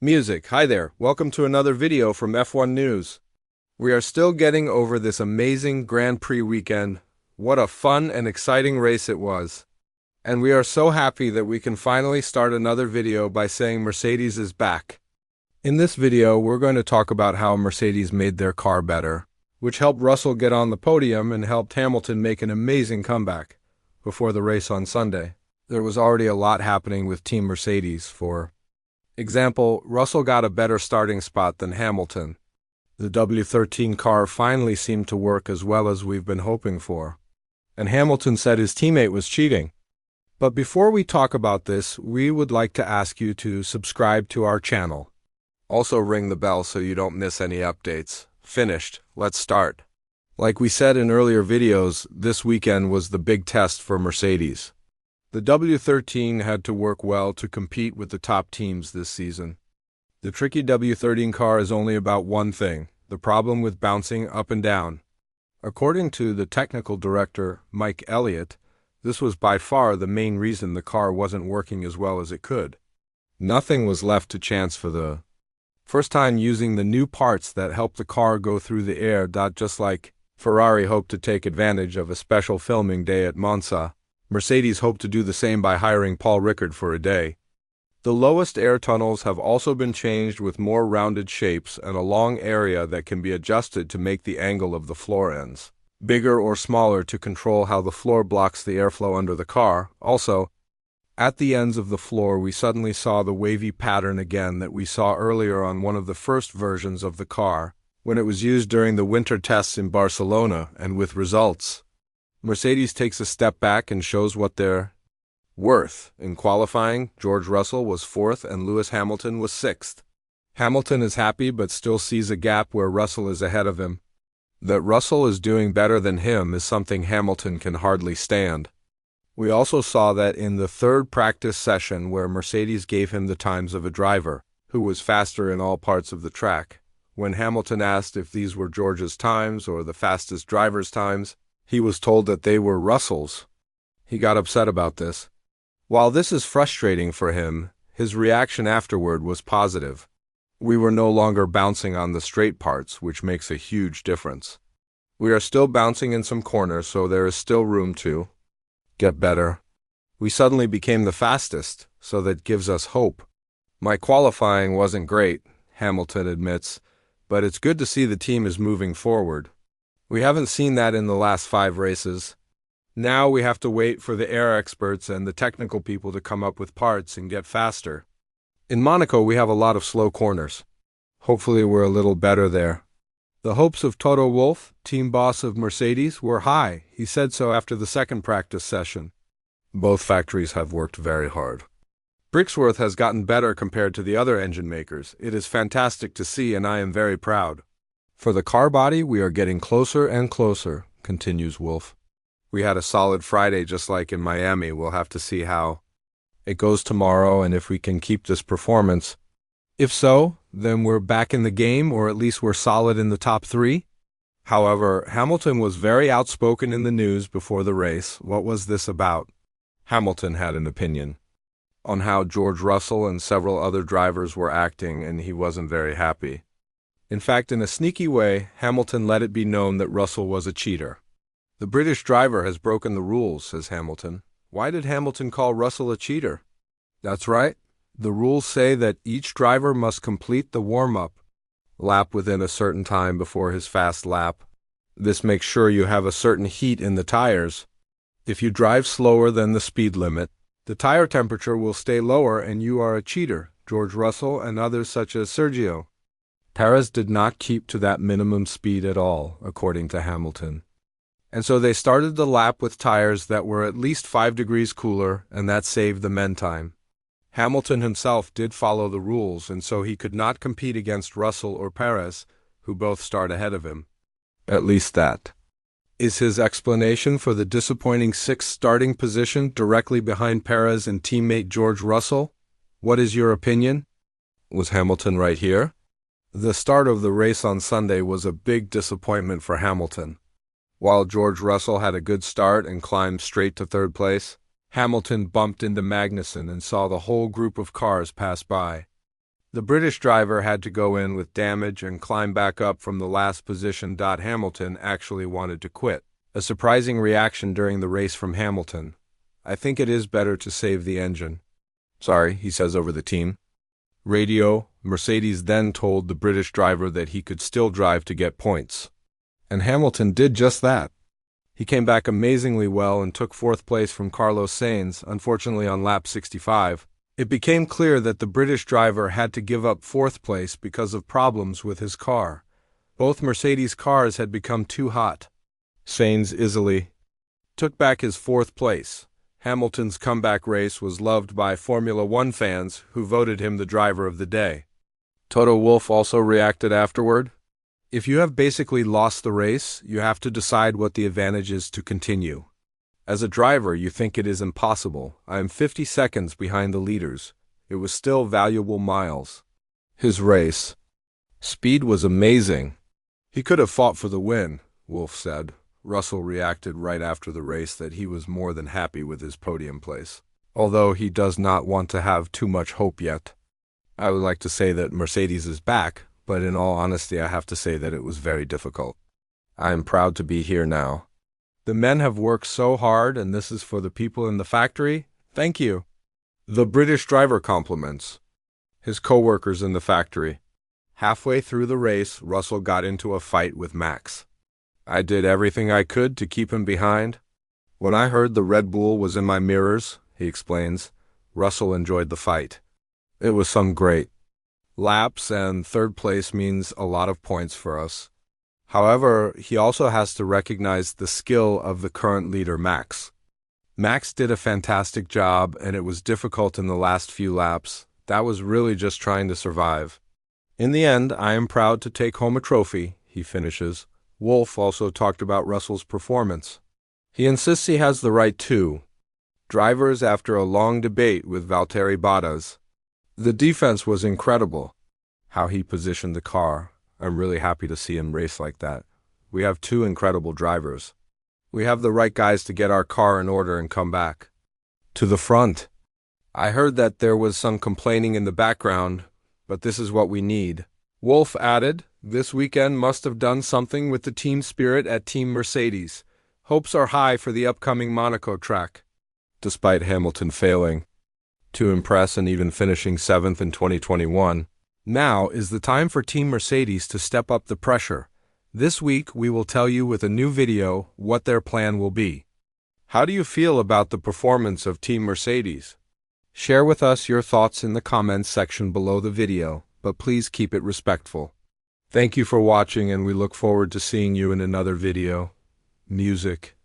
Music. Hi there. Welcome to another video from F1 News. We are still getting over this amazing Grand Prix weekend. What a fun and exciting race it was. And we are so happy that we can finally start another video by saying Mercedes is back. In this video, we're going to talk about how Mercedes made their car better, which helped Russell get on the podium and helped Hamilton make an amazing comeback before the race on Sunday. There was already a lot happening with Team Mercedes. For example, Russell got a better starting spot than Hamilton. The W13 car finally seemed to work as well as we've been hoping for. And Hamilton said his teammate was cheating. But before we talk about this, we would like to ask you to subscribe to our channel. Also ring the bell so you don't miss any updates. Finished. Let's start. Like we said in earlier videos, this weekend was the big test for Mercedes. The W13 had to work well to compete with the top teams this season. The tricky W13 car is only about one thing, the problem with bouncing up and down. According to the technical director, Mike Elliott, this was by far the main reason the car wasn't working as well as it could. Nothing was left to chance for the first time using the new parts that helped the car go through the air. Just like Ferrari hoped to take advantage of a special filming day at Monza, Mercedes hoped to do the same by hiring Paul Ricard for a day. The lowest air tunnels have also been changed with more rounded shapes and a long area that can be adjusted to make the angle of the floor ends bigger or smaller to control how the floor blocks the airflow under the car. Also, at the ends of the floor we suddenly saw the wavy pattern again that we saw earlier on one of the first versions of the car, when it was used during the winter tests in Barcelona, and with results. Mercedes takes a step back and shows what they're worth. In qualifying, George Russell was 4th and Lewis Hamilton was 6th. Hamilton is happy but still sees a gap where Russell is ahead of him. That Russell is doing better than him is something Hamilton can hardly stand. We also saw that in the third practice session where Mercedes gave him the times of a driver, who was faster in all parts of the track. When Hamilton asked if these were George's times or the fastest driver's times, he was told that they were Russell's. He got upset about this. While this is frustrating for him, his reaction afterward was positive. We were no longer bouncing on the straight parts, which makes a huge difference. We are still bouncing in some corners, so there is still room to get better. We suddenly became the fastest, so that gives us hope. My qualifying wasn't great, Hamilton admits, but it's good to see the team is moving forward. We haven't seen that in the last 5 races. Now we have to wait for the air experts and the technical people to come up with parts and get faster. In Monaco we have a lot of slow corners. Hopefully we're a little better there. The hopes of Toto Wolff, team boss of Mercedes, were high. He said so after the second practice session. Both factories have worked very hard. Brixworth has gotten better compared to the other engine makers. It is fantastic to see and I am very proud. For the car body we are getting closer and closer, continues Wolff. We had a solid Friday just like in Miami. We'll have to see how it goes tomorrow and if we can keep this performance. If so, then we're back in the game, or at least we're solid in the top 3. However, Hamilton was very outspoken in the news before the race. What was this about? Hamilton had an opinion on how George Russell and several other drivers were acting, and he wasn't very happy. In fact, in a sneaky way, Hamilton let it be known that Russell was a cheater. The British driver has broken the rules, says Hamilton. Why did Hamilton call Russell a cheater? That's right. The rules say that each driver must complete the warm-up lap within a certain time before his fast lap. This makes sure you have a certain heat in the tires. If you drive slower than the speed limit, the tire temperature will stay lower and you are a cheater. George Russell and others such as Sergio Perez did not keep to that minimum speed at all, according to Hamilton. And so they started the lap with tires that were at least 5 degrees cooler, and that saved the men time. Hamilton himself did follow the rules, and so he could not compete against Russell or Perez, who both start ahead of him. At least that is his explanation for the disappointing 6th starting position directly behind Perez and teammate George Russell. What is your opinion? Was Hamilton right here? The start of the race on Sunday was a big disappointment for Hamilton. While George Russell had a good start and climbed straight to 3rd place, Hamilton bumped into Magnussen and saw the whole group of cars pass by. The British driver had to go in with damage and climb back up from the last position. Hamilton actually wanted to quit. A surprising reaction during the race from Hamilton. I think it is better to save the engine. Sorry, he says over the team radio. Mercedes then told the British driver that he could still drive to get points. And Hamilton did just that. He came back amazingly well and took fourth place from Carlos Sainz, unfortunately on lap 65. It became clear that the British driver had to give up fourth place because of problems with his car. Both Mercedes cars had become too hot. Sainz easily took back his fourth place. Hamilton's comeback race was loved by Formula One fans who voted him the driver of the day. Toto Wolff also reacted afterward. If you have basically lost the race, you have to decide what the advantage is to continue. As a driver, you think it is impossible. I am 50 seconds behind the leaders. It was still valuable miles. His race speed was amazing. He could have fought for the win, Wolff said. Russell reacted right after the race that he was more than happy with his podium place, although he does not want to have too much hope yet. I would like to say that Mercedes is back, but in all honesty I have to say that it was very difficult. I am proud to be here now. The men have worked so hard, and this is for the people in the factory. Thank you. The British driver compliments his co-workers in the factory. Halfway through the race, Russell got into a fight with Max. I did everything I could to keep him behind. When I heard the Red Bull was in my mirrors, he explains, Russell enjoyed the fight. It was some great laps, and third place means a lot of points for us. However, he also has to recognize the skill of the current leader, Max. Max did a fantastic job, and it was difficult in the last few laps. That was really just trying to survive. In the end, I am proud to take home a trophy, he finishes. Wolff also talked about Russell's performance. He insists he has the right to. Drivers after a long debate with Valtteri Bottas. The defense was incredible. How he positioned the car. I'm really happy to see him race like that. We have two incredible drivers. We have the right guys to get our car in order and come back to the front. I heard that there was some complaining in the background, but this is what we need. Wolff added, this weekend must have done something with the team spirit at Team Mercedes. Hopes are high for the upcoming Monaco track. Despite Hamilton failing to impress and even finishing 7th in 2021, now is the time for Team Mercedes to step up the pressure. This week we will tell you with a new video what their plan will be. How do you feel about the performance of Team Mercedes? Share with us your thoughts in the comments section below the video, but please keep it respectful. Thank you for watching, and we look forward to seeing you in another video. Music.